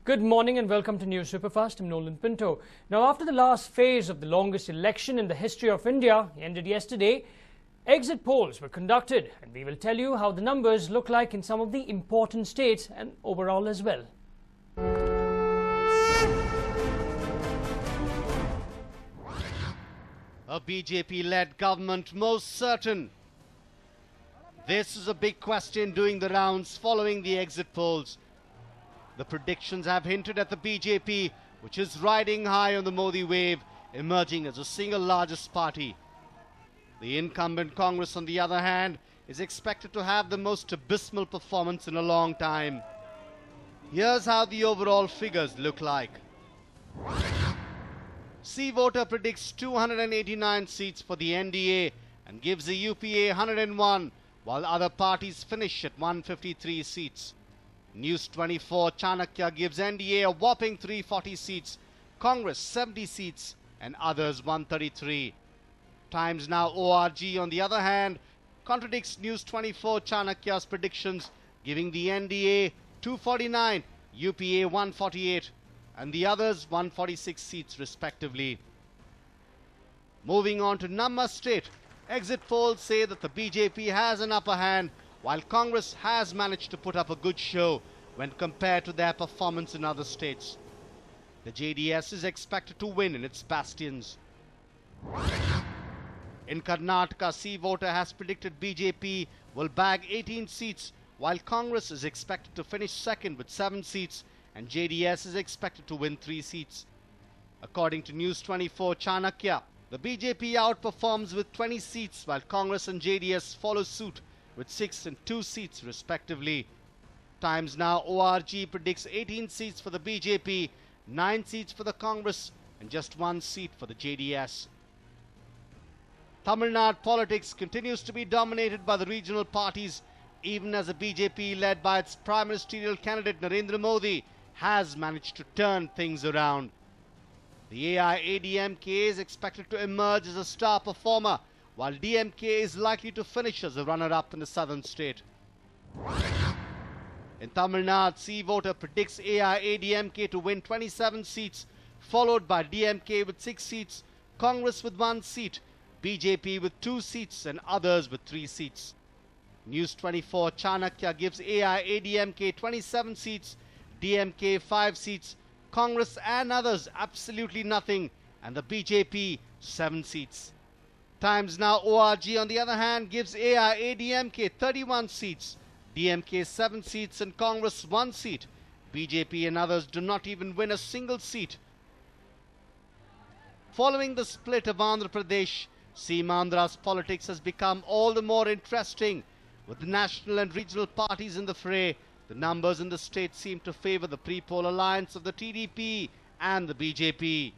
Good morning and welcome to News Superfast. I'm Nolan Pinto. Now, after the last phase of the longest election in the history of India ended yesterday, exit polls were conducted, and we will tell you how the numbers look like in some of the important states and overall as well. A BJP-led government most certain? This is a big question doing the rounds following the exit polls. The predictions have hinted at the BJP, which is riding high on the Modi wave, emerging as the single largest party. The incumbent Congress, on the other hand, is expected to have the most abysmal performance in a long time. Here's how the overall figures look like. C-Voter predicts 289 seats for the NDA and gives the UPA 101, while other parties finish at 153 seats. News 24 Chanakya gives NDA a whopping 340 seats, Congress 70 seats and others 133. Times Now ORG, on the other hand, contradicts News 24 Chanakya's predictions, giving the NDA 249, UPA 148 and the others 146 seats respectively. Moving on to Namma state, exit polls say that the BJP has an upper hand, while Congress has managed to put up a good show when compared to their performance in other states. The JDS is expected to win in its bastions. In Karnataka, C-Voter has predicted BJP will bag 18 seats, while Congress is expected to finish second with 7 seats and JDS is expected to win 3 seats. According to News 24 Chanakya, the BJP outperforms with 20 seats, while Congress and JDS follow suit with 6 and 2 seats respectively. Times Now ORG predicts 18 seats for the BJP, 9 seats for the Congress and just 1 seat for the JDS. Tamil Nadu politics continues to be dominated by the regional parties, even as the BJP, led by its prime ministerial candidate Narendra Modi, has managed to turn things around. The AIADMK is expected to emerge as a star performer, while DMK is likely to finish as a runner-up in the southern state. In Tamil Nadu, C-Voter predicts AIADMK to win 27 seats, followed by DMK with 6 seats, Congress with 1 seat, BJP with 2 seats and others with 3 seats. News 24 Chanakya gives AIADMK 27 seats, DMK 5 seats, Congress and others absolutely nothing, and the BJP 7 seats. Times Now ORG, on the other hand, gives AIADMK 31 seats, DMK 7 seats and Congress 1 seat. BJP and others do not even win a single seat. Following the split of Andhra Pradesh, Seemandra's politics has become all the more interesting. With the national and regional parties in the fray, the numbers in the state seem to favour the pre-poll alliance of the TDP and the BJP.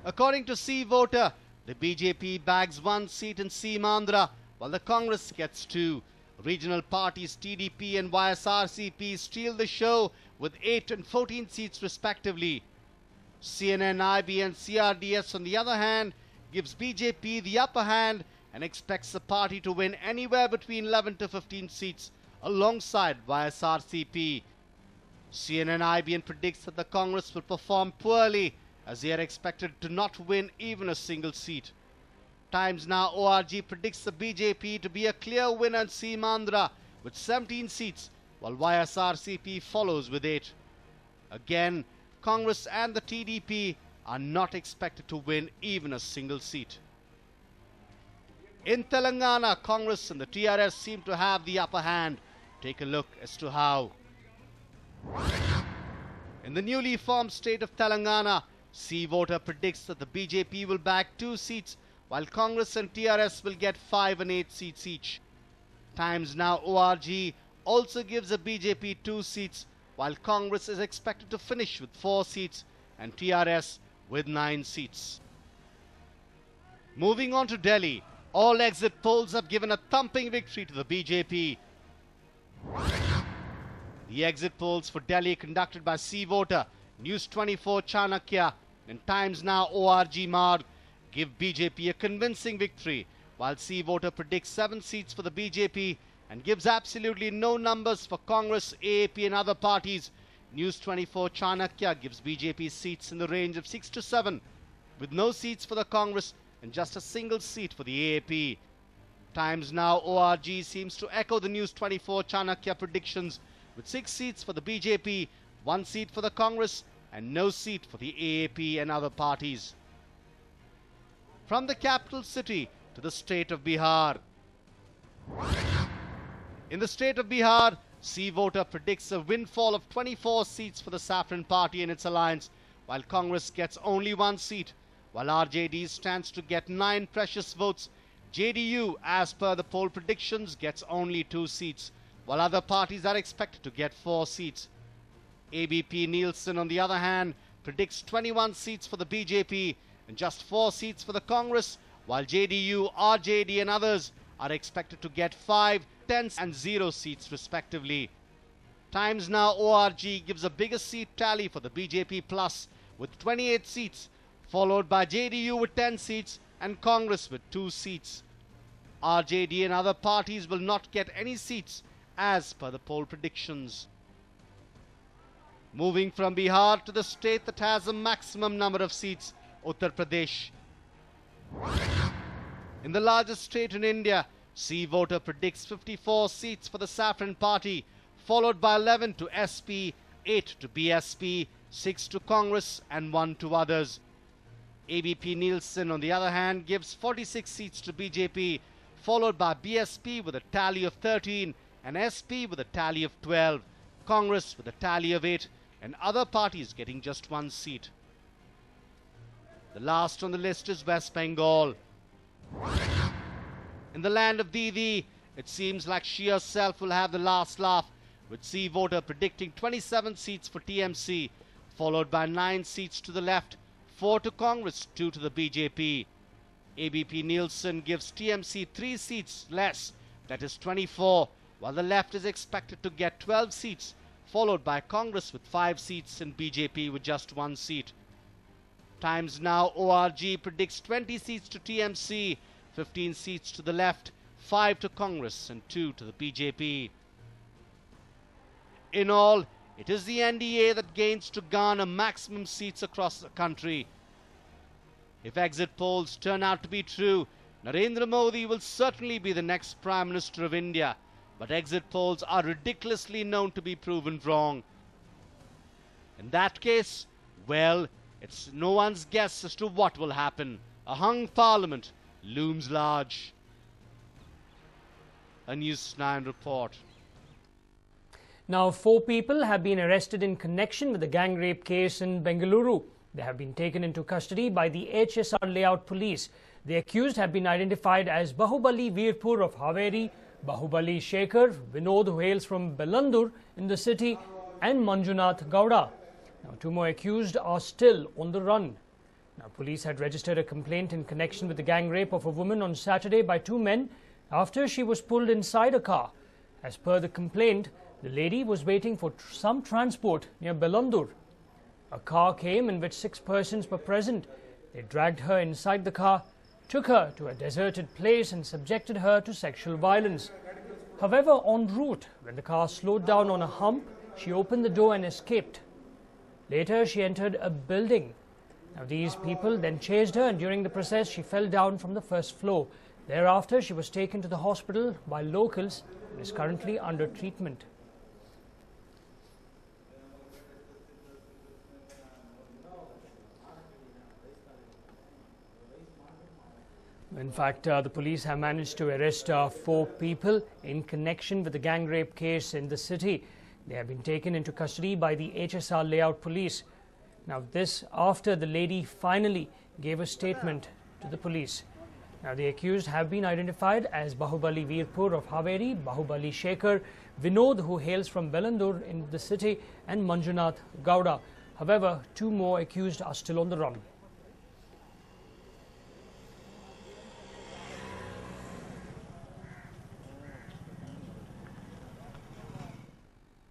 According to C-Voter, the BJP bags 1 seat in Seemandra, while the Congress gets 2. Regional parties TDP and YSRCP steal the show with 8 and 14 seats respectively. CNN, IB and CRDS, on the other hand, gives BJP the upper hand and expects the party to win anywhere between 11 to 15 seats alongside YSRCP. CNN IBN predicts that the Congress will perform poorly, as they are expected to not win even a single seat. Times Now ORG predicts the BJP to be a clear winner in Seemandra with 17 seats, while YSRCP follows with 8. Again, Congress and the TDP are not expected to win even a single seat. In Telangana, Congress and the TRS seem to have the upper hand. Take a look as to how. In the newly formed state of Telangana, C-Voter predicts that the BJP will bag 2 seats, while Congress and TRS will get 5 and 8 seats each. Times Now ORG also gives the BJP 2 seats, while Congress is expected to finish with 4 seats and TRS with 9 seats. Moving on to Delhi, all exit polls have given a thumping victory to the BJP. The exit polls for Delhi conducted by C-Voter, News 24 Chanakya and Times Now ORG Marg give BJP a convincing victory, while C-Voter predicts 7 seats for the BJP and gives absolutely no numbers for Congress, AAP and other parties. News24 Chanakya gives BJP seats in the range of 6 to 7, with no seats for the Congress and just a single seat for the AAP. Times Now ORG seems to echo the News24 Chanakya predictions, with 6 seats for the BJP, 1 seat for the Congress and no seat for the AAP and other parties. From the capital city to the state of Bihar. In the state of Bihar, C Voter predicts a windfall of 24 seats for the Saffron Party and its alliance, while Congress gets only 1 seat. While RJD stands to get 9 precious votes, JDU, as per the poll predictions, gets only 2 seats, while other parties are expected to get 4 seats. ABP Nielsen, on the other hand, predicts 21 seats for the BJP and just 4 seats for the Congress, while JDU, RJD and others are expected to get 5, 10 and 0 seats respectively. Times Now ORG gives a bigger seat tally for the BJP Plus with 28 seats, followed by JDU with 10 seats and Congress with 2 seats. RJD and other parties will not get any seats as per the poll predictions. Moving from Bihar to the state that has the maximum number of seats, Uttar Pradesh. In the largest state in India, C Voter predicts 54 seats for the Saffron Party, followed by 11 to SP, 8 to BSP, 6 to Congress and 1 to others. ABP Nielsen, on the other hand, gives 46 seats to BJP, followed by BSP with a tally of 13 and SP with a tally of 12, Congress with a tally of 8 and other parties getting just 1 seat. The last on the list is West Bengal. In the land of Didi, it seems like she herself will have the last laugh, with C Voter predicting 27 seats for TMC, followed by 9 seats to the left, 4 to Congress, 2 to the BJP. ABP Nielsen gives TMC 3 seats less, that is 24, while the left is expected to get 12 seats, followed by Congress with 5 seats and BJP with just 1 seat. Times Now ORG predicts 20 seats to TMC, 15 seats to the left, 5 to Congress and 2 to the BJP. In all, it is the NDA that gains to garner maximum seats across the country. If exit polls turn out to be true, Narendra Modi will certainly be the next Prime Minister of India, but exit polls are ridiculously known to be proven wrong. In that case, well, it's no one's guess as to what will happen. A hung parliament looms large. A News9 report. Now, 4 people have been arrested in connection with the gang rape case in Bengaluru. They have been taken into custody by the HSR layout police. The accused have been identified as Bahubali Veerpur of Haveri, Bahubali Shekhar, Vinod, who hails from Bellandur in the city, and Manjunath Gowda. Now, 2 more accused are still on the run. Now, police had registered a complaint in connection with the gang rape of a woman on Saturday by 2 men after she was pulled inside a car. As per the complaint, the lady was waiting for some transport near Bellandur. A car came in which 6 persons were present. They dragged her inside the car, took her to a deserted place and subjected her to sexual violence. However, en route, when the car slowed down on a hump, she opened the door and escaped. Later, she entered a building. Now, these people then chased her, and during the process, she fell down from the 1st floor. Thereafter, she was taken to the hospital by locals and is currently under treatment. In fact, the police have managed to arrest 4 people in connection with the gang rape case in the city. They have been taken into custody by the HSR layout police. Now, this after the lady finally gave a statement to the police. Now, the accused have been identified as Bahubali Veerpur of Haveri, Bahubali Shekhar, Vinod, who hails from Bellandur in the city, and Manjunath Gowda. However, 2 more accused are still on the run.